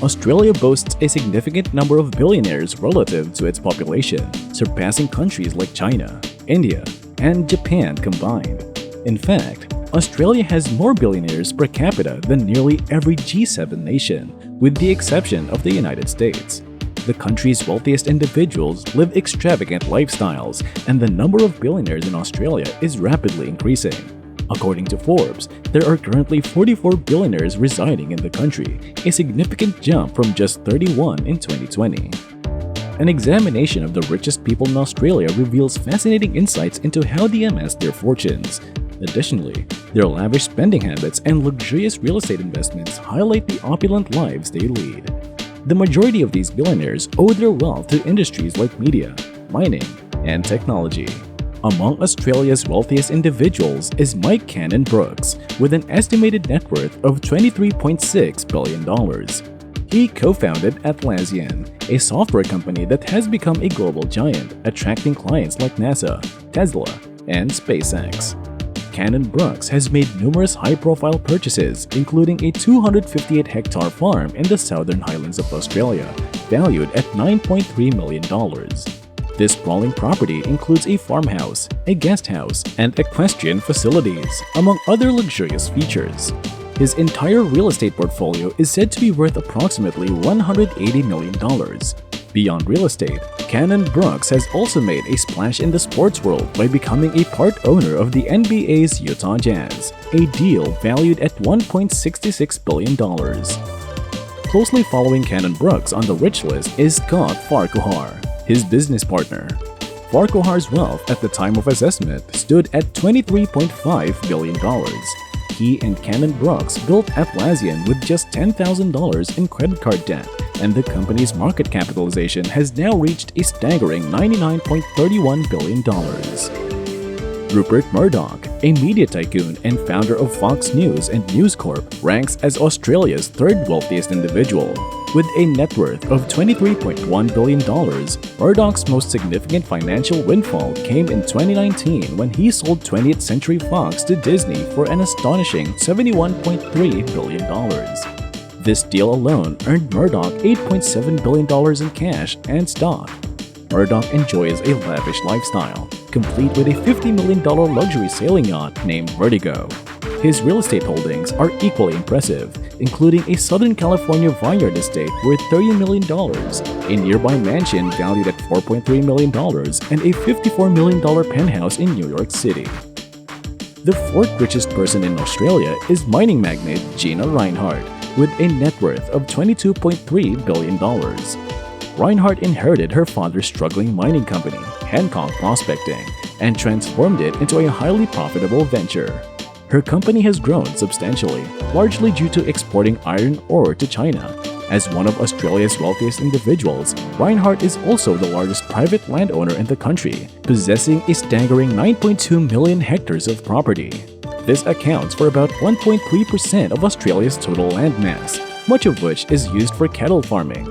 Australia boasts a significant number of billionaires relative to its population, surpassing countries like China, India, and Japan combined. In fact, Australia has more billionaires per capita than nearly every G7 nation, with the exception of the United States. The country's wealthiest individuals live extravagant lifestyles, and the number of billionaires in Australia is rapidly increasing. According to Forbes, there are currently 44 billionaires residing in the country, a significant jump from just 31 in 2020. An examination of the richest people in Australia reveals fascinating insights into how they amassed their fortunes. Additionally, their lavish spending habits and luxurious real estate investments highlight the opulent lives they lead. The majority of these billionaires owe their wealth to industries like media, mining, and technology. Among Australia's wealthiest individuals is Mike Cannon-Brookes, with an estimated net worth of $23.6 billion. He co-founded Atlassian, a software company that has become a global giant, attracting clients like NASA, Tesla, and SpaceX. Cannon-Brookes has made numerous high-profile purchases, including a 258-hectare farm in the Southern Highlands of Australia, valued at $9.3 million. This sprawling property includes a farmhouse, a guest house, and equestrian facilities, among other luxurious features. His entire real estate portfolio is said to be worth approximately $180 million. Beyond real estate, Cannon-Brookes has also made a splash in the sports world by becoming a part owner of the NBA's Utah Jazz, a deal valued at $1.66 billion. Closely following Cannon-Brookes on the rich list is Scott Farquhar, his business partner. Farquhar's wealth at the time of assessment stood at $23.5 billion. He and Cannon-Brookes built Atlassian with just $10,000 in credit card debt, and the company's market capitalization has now reached a staggering $99.31 billion. Rupert Murdoch, a media tycoon and founder of Fox News and News Corp, ranks as Australia's third wealthiest individual. With a net worth of $23.1 billion, Murdoch's most significant financial windfall came in 2019 when he sold 20th Century Fox to Disney for an astonishing $71.3 billion. This deal alone earned Murdoch $8.7 billion in cash and stock. Murdoch enjoys a lavish lifestyle, complete with a $50 million luxury sailing yacht named Vertigo. His real estate holdings are equally impressive, including a Southern California vineyard estate worth $30 million, a nearby mansion valued at $4.3 million, and a $54 million penthouse in New York City. The fourth richest person in Australia is mining magnate Gina Rinehart, with a net worth of $22.3 billion. Rinehart inherited her father's struggling mining company, Hancock Prospecting, and transformed it into a highly profitable venture. Her company has grown substantially, largely due to exporting iron ore to China. As one of Australia's wealthiest individuals, Rinehart is also the largest private landowner in the country, possessing a staggering 9.2 million hectares of property. This accounts for about 1.3% of Australia's total land mass, much of which is used for cattle farming.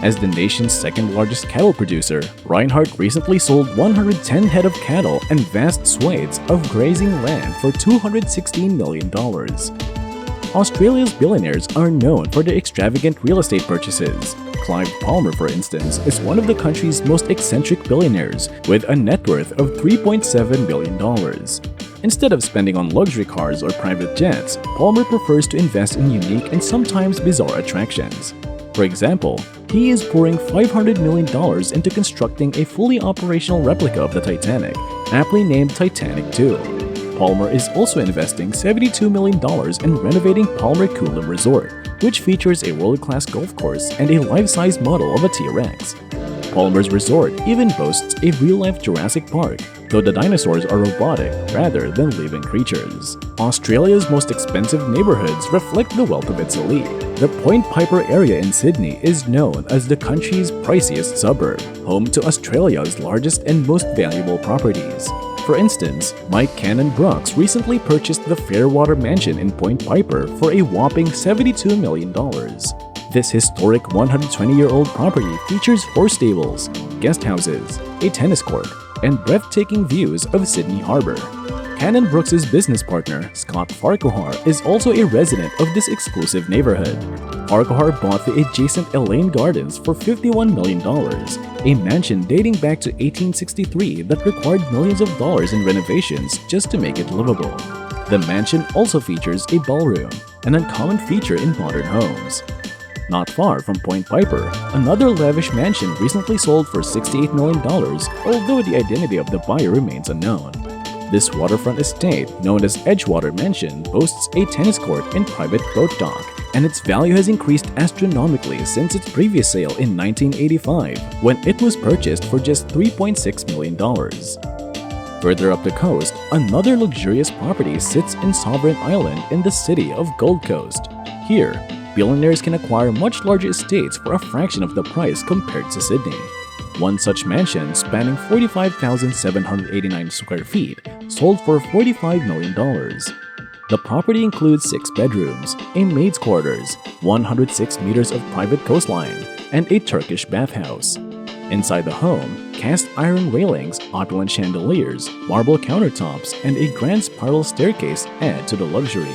As the nation's second-largest cattle producer, Rinehart recently sold 110 head of cattle and vast swathes of grazing land for $216 million. Australia's billionaires are known for their extravagant real estate purchases. Clive Palmer, for instance, is one of the country's most eccentric billionaires, with a net worth of $3.7 billion. Instead of spending on luxury cars or private jets, Palmer prefers to invest in unique and sometimes bizarre attractions. For example, he is pouring $500 million into constructing a fully operational replica of the Titanic, aptly named Titanic 2. Palmer is also investing $72 million in renovating Palmer Coolum Resort, which features a world-class golf course and a life-size model of a T-Rex. Palmer's resort even boasts a real-life Jurassic Park, though the dinosaurs are robotic rather than living creatures. Australia's most expensive neighborhoods reflect the wealth of its elite. The Point Piper area in Sydney is known as the country's priciest suburb, home to Australia's largest and most valuable properties. For instance, Mike Cannon-Brookes recently purchased the Fairwater Mansion in Point Piper for a whopping $72 million. This historic 120-year-old property features horse stables, guest houses, a tennis court, and breathtaking views of Sydney Harbour. Cannon Brooks's business partner, Scott Farquhar, is also a resident of this exclusive neighborhood. Farquhar bought the adjacent Elaine Gardens for $51 million, a mansion dating back to 1863 that required millions of dollars in renovations just to make it livable. The mansion also features a ballroom, an uncommon feature in modern homes. Not far from Point Piper, another lavish mansion recently sold for $68 million, although the identity of the buyer remains unknown. This waterfront estate, known as Edgewater Mansion, boasts a tennis court and private boat dock, and its value has increased astronomically since its previous sale in 1985, when it was purchased for just $3.6 million. Further up the coast, another luxurious property sits in Sovereign Island in the city of Gold Coast. Here, billionaires can acquire much larger estates for a fraction of the price compared to Sydney. One such mansion, spanning 45,789 square feet, sold for $45 million. The property includes 6 bedrooms, a maid's quarters, 106 meters of private coastline, and a Turkish bathhouse. Inside the home, cast iron railings, opulent chandeliers, marble countertops, and a grand spiral staircase add to the luxury.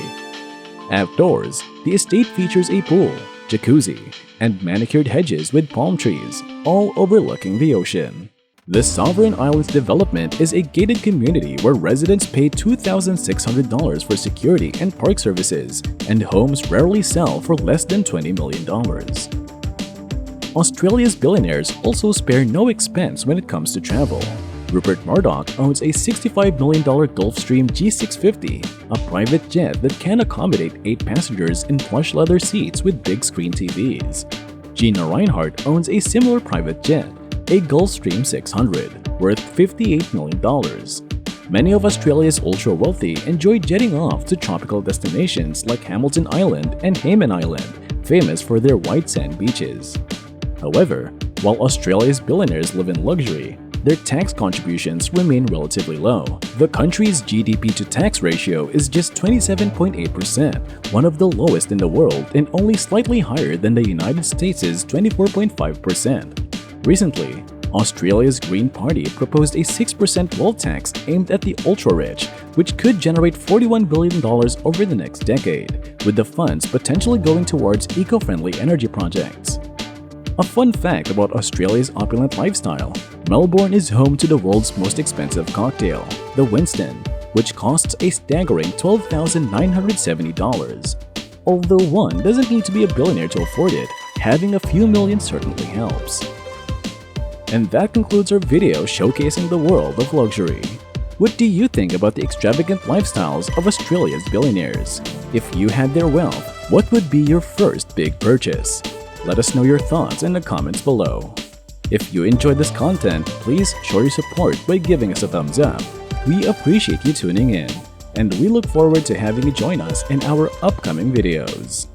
Outdoors, the estate features a pool, jacuzzi, and manicured hedges with palm trees, all overlooking the ocean. The Sovereign Islands development is a gated community where residents pay $2,600 for security and park services, and homes rarely sell for less than $20 million. Australia's billionaires also spare no expense when it comes to travel. Rupert Murdoch owns a $65 million Gulfstream G650, a private jet that can accommodate 8 passengers in plush leather seats with big screen TVs. Gina Rinehart owns a similar private jet, a Gulfstream 600, worth $58 million. Many of Australia's ultra-wealthy enjoy jetting off to tropical destinations like Hamilton Island and Hayman Island, famous for their white sand beaches. However, while Australia's billionaires live in luxury, their tax contributions remain relatively low. The country's GDP to tax ratio is just 27.8%, one of the lowest in the world and only slightly higher than the United States' 24.5%. Recently, Australia's Green Party proposed a 6% wealth tax aimed at the ultra-rich, which could generate $41 billion over the next decade, with the funds potentially going towards eco-friendly energy projects. A fun fact about Australia's opulent lifestyle: Melbourne is home to the world's most expensive cocktail, the Winston, which costs a staggering $12,970. Although one doesn't need to be a billionaire to afford it, having a few million certainly helps. And that concludes our video showcasing the world of luxury. What do you think about the extravagant lifestyles of Australia's billionaires? If you had their wealth, what would be your first big purchase? Let us know your thoughts in the comments below. If you enjoyed this content, please show your support by giving us a thumbs up. We appreciate you tuning in, and we look forward to having you join us in our upcoming videos.